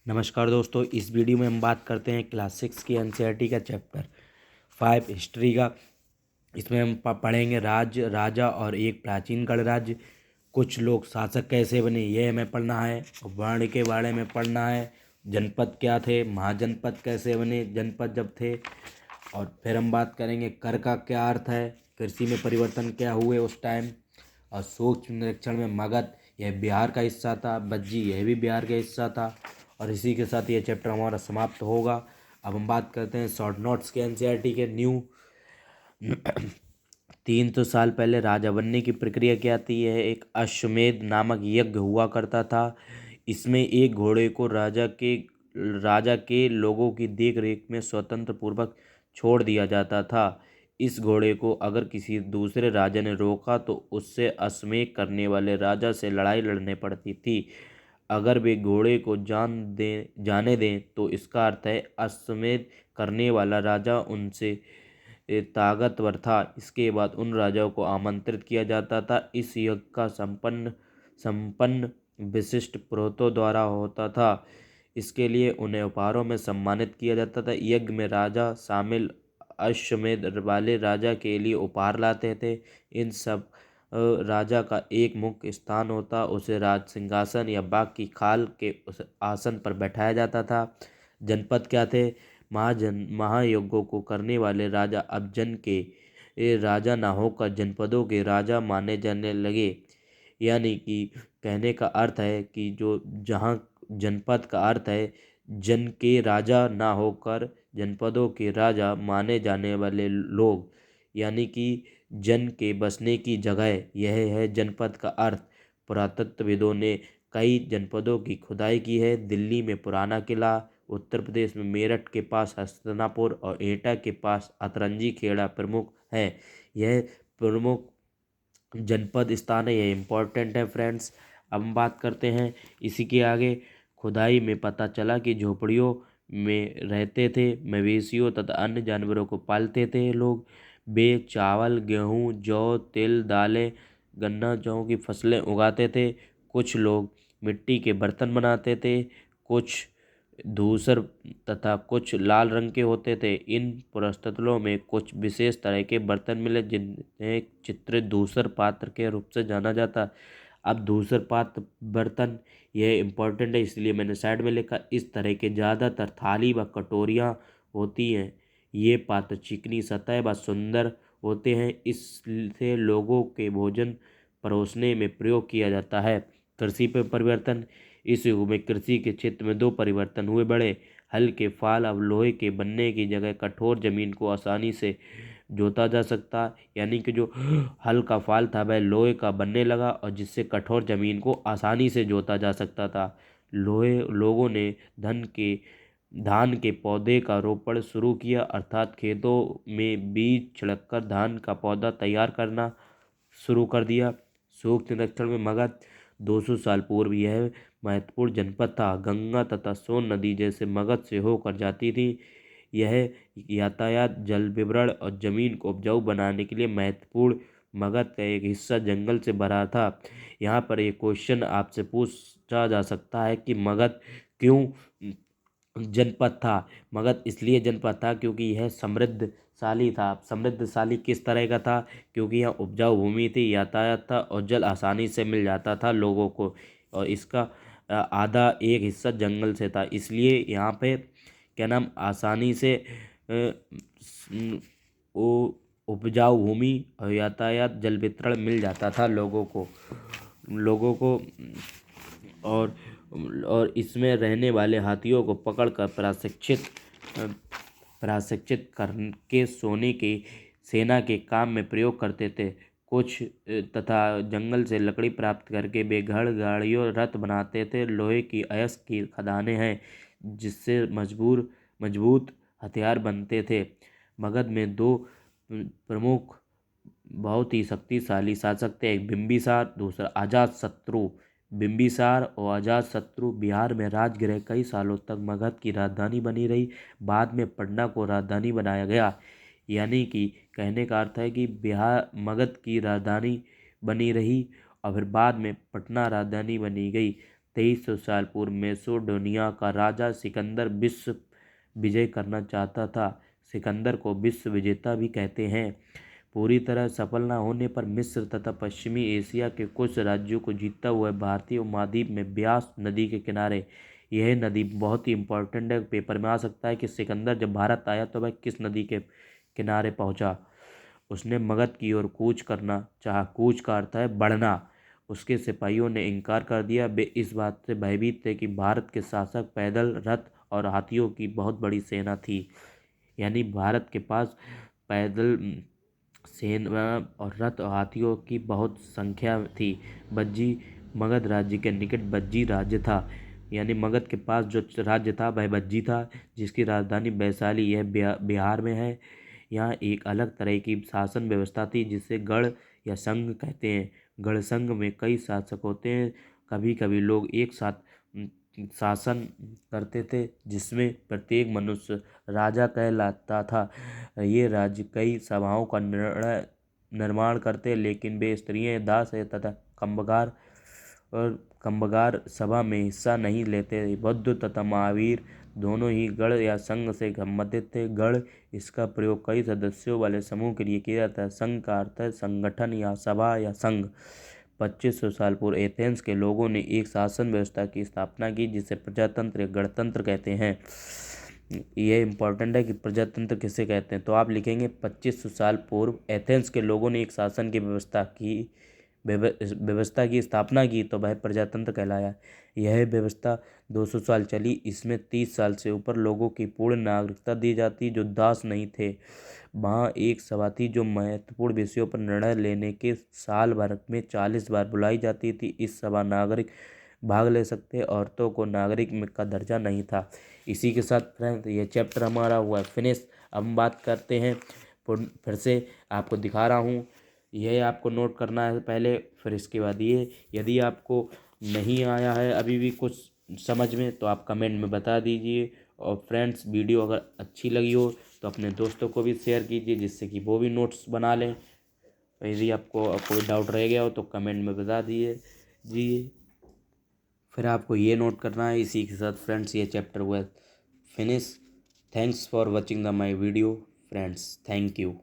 नमस्कार दोस्तों, इस वीडियो में हम बात करते हैं क्लास 6 की एनसीईआरटी का चैप्टर 5 हिस्ट्री का। इसमें हम पढ़ेंगे राज्य, राजा और एक प्राचीन गणराज्य। कुछ लोग शासक कैसे बने ये हमें पढ़ना है। वर्ण के बारे में पढ़ना है। जनपद क्या थे, महाजनपद कैसे बने जनपद जब थे। और फिर हम बात करेंगे कर का क्या अर्थ है, कृषि में परिवर्तन क्या हुए उस टाइम। और सूक्ष्म निरीक्षण में मगध, यह बिहार का हिस्सा था। बज्जी, यह भी बिहार का हिस्सा था। और इसी के साथ ये चैप्टर हमारा समाप्त होगा। अब हम बात करते हैं शॉर्ट नोट्स के एनसीईआरटी के न्यू। 300 साल पहले राजा बनने की प्रक्रिया क्या थी। यह एक अश्वमेध नामक यज्ञ हुआ करता था। इसमें एक घोड़े को राजा के लोगों की देख रेख में स्वतंत्र पूर्वक छोड़ दिया जाता था। इस घोड़े को अगर किसी दूसरे राजा ने रोका तो उससे अश्वमेध करने वाले राजा से लड़ाई लड़ने पड़ती थी। अगर वे घोड़े को जाने दें तो इसका अर्थ है अश्वमेध करने वाला राजा उनसे ताकतवर था। इसके बाद उन राजाओं को आमंत्रित किया जाता था। इस यज्ञ का संपन्न विशिष्ट पुरोहितों द्वारा होता था। इसके लिए उन्हें उपहारों में सम्मानित किया जाता था। यज्ञ में राजा शामिल अश्वमेध वाले राजा के लिए उपहार लाते थे। इन सब राजा का एक मुख्य स्थान होता, उसे राज सिंहासन या बाग की खाल के उस आसन पर बैठाया जाता था। जनपद क्या थे। महायज्ञों को करने वाले राजा अब जन के राजा ना होकर जनपदों के राजा माने जाने लगे। यानी कि कहने का अर्थ है कि जो जहाँ जनपद का अर्थ है जन के राजा ना होकर जनपदों के राजा माने जाने वाले लोग, यानी कि जन के बसने की जगह, यह है जनपद का अर्थ। पुरातत्वविदों ने कई जनपदों की खुदाई की है। दिल्ली में पुराना किला, उत्तर प्रदेश में मेरठ के पास हस्तिनापुर और एटा के पास अतरंजी खेड़ा प्रमुख है। यह प्रमुख जनपद स्थान है, यह इम्पोर्टेंट है फ्रेंड्स। अब हम बात करते हैं इसी के आगे। खुदाई में पता चला कि झोपड़ियों में रहते थे, मवेशियों तथा अन्य जानवरों को पालते थे लोग। वे चावल, गेहूँ, जौ, तिल, दालें, गन्ना, जौ की फसलें उगाते थे। कुछ लोग मिट्टी के बर्तन बनाते थे, कुछ धूसर तथा कुछ लाल रंग के होते थे। इन पुरातत्वों में कुछ विशेष तरह के बर्तन मिले जिन्हें चित्रित धूसर पात्र के रूप से जाना जाता। अब धूसर पात्र बर्तन, यह इम्पोर्टेंट है इसलिए मैंने साइड में लिखा। इस तरह के ज़्यादातर थाली व कटोरियाँ होती हैं। ये पात्र चिकनी सतह व सुंदर होते हैं, इससे लोगों के भोजन परोसने में प्रयोग किया जाता है। कृषि पर परिवर्तन। इस युग में कृषि के क्षेत्र में दो परिवर्तन हुए बड़े। हल के फाल अब लोहे के बनने की जगह कठोर जमीन को आसानी से जोता जा सकता, यानी कि जो हल का फाल था वह लोहे का बनने लगा और जिससे कठोर जमीन को आसानी से जोता जा सकता था। लोगों ने धान के पौधे का रोपण शुरू किया, अर्थात खेतों में बीज छिड़ककर धान का पौधा तैयार करना शुरू कर दिया। सूक्ष्म निरीक्षण में मगध, 200 साल पूर्व यह महत्वपूर्ण जनपद था। गंगा तथा सोन नदी जैसे मगध से होकर जाती थी। यह यातायात, जल वितरण और जमीन को उपजाऊ बनाने के लिए महत्वपूर्ण। मगध का एक हिस्सा जंगल से भरा था। यहाँ पर एक क्वेश्चन आपसे पूछा जा सकता है कि मगध क्यों जनपद था। मगध इसलिए जनपद था क्योंकि यह समृद्धशाली था। समृद्धशाली किस तरह का था, क्योंकि यहाँ उपजाऊ भूमि थी, यातायात था और जल आसानी से मिल जाता था लोगों को। और इसका आधा एक हिस्सा जंगल से था, इसलिए यहाँ पे क्या नाम आसानी से उपजाऊ भूमि और यातायात, जल वितरण मिल जाता था लोगों को। और इसमें रहने वाले हाथियों को पकड़कर प्रशिक्षित करके सोने की सेना के काम में प्रयोग करते थे। कुछ तथा जंगल से लकड़ी प्राप्त करके वे घर, गाड़ियों, रथ बनाते थे। लोहे की अयस्क की खदानें हैं जिससे मजबूत हथियार बनते थे। मगध में दो प्रमुख बहुत ही शक्तिशाली शासक थे, एक बिंबिसार, दूसरा अजातशत्रु। बिंबिसार और अजातशत्रु बिहार में राजगृह कई सालों तक मगध की राजधानी बनी रही। बाद में पटना को राजधानी बनाया गया। यानी कि कहने का अर्थ है कि बिहार मगध की राजधानी बनी रही और फिर बाद में पटना राजधानी बनी गई। 2300 साल पूर्व मैसेडोनिया का राजा सिकंदर विश्व विजय करना चाहता था। सिकंदर को विश्व विजेता भी कहते हैं। पूरी तरह सफल न होने पर मिस्र तथा पश्चिमी एशिया के कुछ राज्यों को जीतता हुआ भारतीय उपमहाद्वीप में ब्यास नदी के किनारे, यह नदी बहुत ही इम्पोर्टेंट है, पेपर में आ सकता है कि सिकंदर जब भारत आया तो वह किस नदी के किनारे पहुंचा। उसने मगध की ओर कूच करना चाहा। कूच का अर्थ है बढ़ना। उसके सिपाहियों ने इनकार कर दिया। वे इस बात से भयभीत थे कि भारत के शासक पैदल, रथ और हाथियों की बहुत बड़ी सेना थी। यानी भारत के पास पैदल सेना और रथ और हाथियों की बहुत संख्या थी। बज्जी मगध राज्य के निकट बज्जी राज्य था। यानी मगध के पास जो राज्य था वह बज्जी था, जिसकी राजधानी वैशाली, यह बिहार में है। यहाँ एक अलग तरह की शासन व्यवस्था थी जिसे गढ़ या संघ कहते हैं। गढ़ संघ में कई शासक होते हैं। कभी कभी लोग एक साथ शासन करते थे, जिसमें प्रत्येक मनुष्य राजा कहलाता था। ये राज्य कई सभाओं का निर्माण करते, लेकिन वे स्त्रियां, दास तथा कंबगार सभा में हिस्सा नहीं लेते। बुद्ध तथा महावीर दोनों ही गढ़ या संघ से संबंधित थे। गढ़ इसका प्रयोग कई सदस्यों वाले समूह के लिए किया जाता है। संघ का अर्थ है संगठन या सभा या संघ। 2500 साल पूर्व एथेंस के लोगों ने एक शासन व्यवस्था की स्थापना की जिसे प्रजातंत्र या गणतंत्र कहते हैं। ये इम्पोर्टेंट है कि प्रजातंत्र किसे कहते हैं, तो आप लिखेंगे 2500 साल पूर्व एथेंस के लोगों ने एक शासन की व्यवस्था की स्थापना की तो वह प्रजातंत्र कहलाया। यह व्यवस्था 200 साल चली। इसमें 30 साल से ऊपर लोगों की पूर्ण नागरिकता दी जाती जो दास नहीं थे। वहाँ एक सभा थी जो महत्वपूर्ण विषयों पर निर्णय लेने के साल भर में 40 बार बुलाई जाती थी। इस सभा नागरिक भाग ले सकते, औरतों को नागरिक में का दर्जा नहीं था। इसी के साथ फ्रेंड्स ये चैप्टर हमारा हुआ फिनिश। अब हम बात करते हैं, फिर से आपको दिखा रहा हूँ, यह आपको नोट करना है पहले, फिर इसके बाद ये। यदि आपको नहीं आया है अभी भी कुछ समझ में तो आप कमेंट में बता दीजिए। और फ्रेंड्स वीडियो अगर अच्छी लगी हो तो अपने दोस्तों को भी शेयर कीजिए, जिससे कि वो भी नोट्स बना लें। यदि आपको कोई डाउट रह गया हो तो कमेंट में बता दीजिए। फिर आपको ये नोट करना है। इसी के साथ फ्रेंड्स ये चैप्टर हुआ finish. Thanks for watching the my video friends. Thank you.